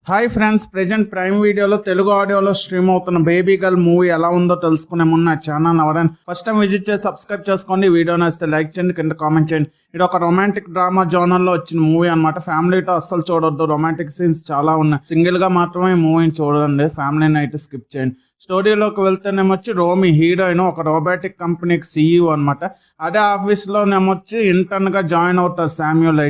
Hi friends, present prime వీడియోలో తెలుగు ఆడియోలో stream అవుతున్న బేబీ గర్ల్ మూవీ ఎలా ఉందో తెలుసుకునే ముందు నా ఛానల్ ఎవరైనా ఫస్ట్ టైం విజిట్ చేసి సబ్స్క్రైబ్ చేసుకోండి. వీడియో నచ్చితే లైక్ చేయండి, కింద కామెంట్ చేయండి. ఇది ఒక రొమాంటిక్ డ్రామా జోనర్లో వచ్చిన మూవీ అనమాట. ఫ్యామిలీతో అస్సలు చూడొద్దు, రొమాంటిక్ సీన్స్ చాలా ఉన్నాయి. సింగిల్ గా మాత్రమే మూవీని చూడండి, ఫ్యామిలీని అయితే స్కిప్ చేయండి. స్టోరీలోకి వెళ్తేనేమొచ్చి రోమి హీరోయిన్ ఒక రోబోటిక్ కంపెనీకి సీఈఓ అనమాట. అదే ఆఫీస్లోనేమొచ్చి ఇంటర్న్ గా జాయిన్ అవుతారు శామ్యూల్.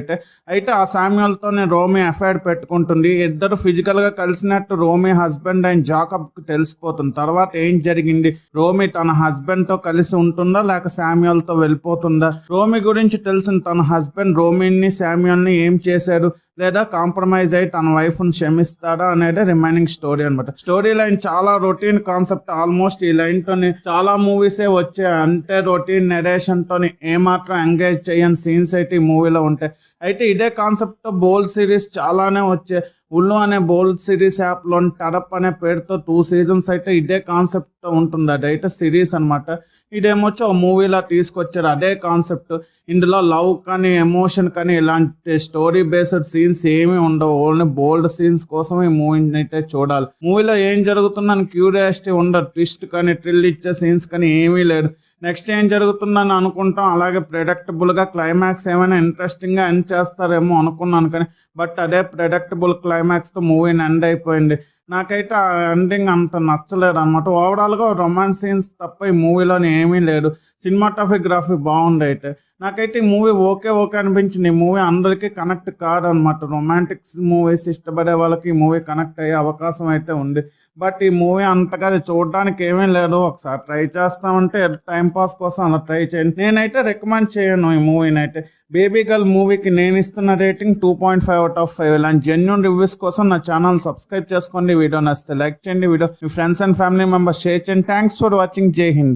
అయితే ఆ శామ్యూల్తోనే రోమి అఫైర్ పెట్టుకుంటుంది. ఇద్దరు ఫిజికల్ గా కలిసినట్టు రోమి హస్బెండ్ అండ్ జాకబ్ కి తెలిసిపోతుంది. తర్వాత ఏం జరిగింది, రోమి తన హస్బెండ్ తో కలిసి ఉంటుందా లేక శామ్యూల్ తో వెళ్ళిపోతుందా, రోమి గురించి తెలిసిన తన హస్బెండ్ రోమిని శామ్యూల్ ని ఏం చేశాడు, లేదా కాంప్రమైజ్ అయ్యి తన వైఫ్ ని క్షమిస్తాడా అనేది రిమైనింగ్ స్టోరీ అనమాట. స్టోరీ లైన్ చాలా రొటీన్ కాన్సెప్ట్. ఆల్మోస్ట్ ఈ లైన్ తోని చాలా మూవీసే వచ్చాయి. అంటే రొటీన్ నెరేషన్ తోని ఏమాత్రం ఎంగేజ్ చేయని సీన్స్ అయితే ఈ మూవీలో ఉంటాయి. అయితే ఇదే కాన్సెప్ట్ తో బోల్డ్ సిరీస్ చాలానే వచ్చాయి. ఉల్లు అనే బోల్డ్ సిరీస్ యాప్లో టడప్ అనే పేరుతో 2 సీజన్స్ అయితే ఇదే కాన్సెప్ట్ ఉంటుంది. అదైతే సిరీస్ అనమాట. ఇదేమొచ్చి ఒక మూవీలా తీసుకొచ్చారు. అదే కాన్సెప్ట్. ఇందులో లవ్ కానీ ఎమోషన్ కానీ ఇలాంటి స్టోరీ బేస్డ్ సీన్స్ ఏమీ ఉండవు. ఓన్లీ బోల్డ్ సీన్స్ కోసం ఈ మూవీని అయితే చూడాలి. మూవీలో ఏం జరుగుతుందని క్యూరియాసిటీ ఉండదు. ట్విస్ట్ కానీ థ్రిల్ ఇచ్చే సీన్స్ కానీ ఏమీ లేదు. నెక్స్ట్ ఏం జరుగుతుందని అనుకుంటాం. అలాగే ప్రెడిక్టబుల్గా క్లైమాక్స్ ఏమైనా ఇంట్రెస్టింగ్గా ఎండ్ చేస్తారేమో అనుకున్నాను, కానీ బట్ అదే ప్రెడిక్టబుల్ క్లైమాక్స్తో మూవీని ఎండ్ అయిపోయింది. నాకైతే ఆ ఎండింగ్ అంత నచ్చలేదు అనమాట. ఓవరాల్గా రొమాన్స్ సీన్స్ తప్ప ఈ మూవీలోని ఏమీ లేదు. సినిమాటోగ్రఫీ బాగుంది. అయితే నాకైతే ఈ మూవీ ఓకే అనిపించింది. ఈ మూవీ అందరికీ కనెక్ట్ కాదనమాట. రొమాంటిక్ మూవీస్ ఇష్టపడే వాళ్ళకి ఈ మూవీ కనెక్ట్ అయ్యే అవకాశం అయితే ఉంది. బట్ ఈ మూవీ అంతగా చూడడానికి ఏమీ లేదు. ఒకసారి ట్రై చేస్తామంటే టైంపాస్ కోసం అలా ట్రై చేయండి. నేనైతే రికమెండ్ చేయను ఈ మూవీని. అయితే బేబీ గర్ల్ మూవీకి నేను ఇస్తున్న రేటింగ్ 2.5/5. ఇలాంటి జెన్యూన్ రివ్యూస్ కోసం నా ఛానల్ సబ్స్క్రైబ్ చేసుకోండి. వీడియో నచ్చితే లైక్ చేయండి. వీడియో మీ friends and family members share చేయండి. Thanks for watching. జై హింద్.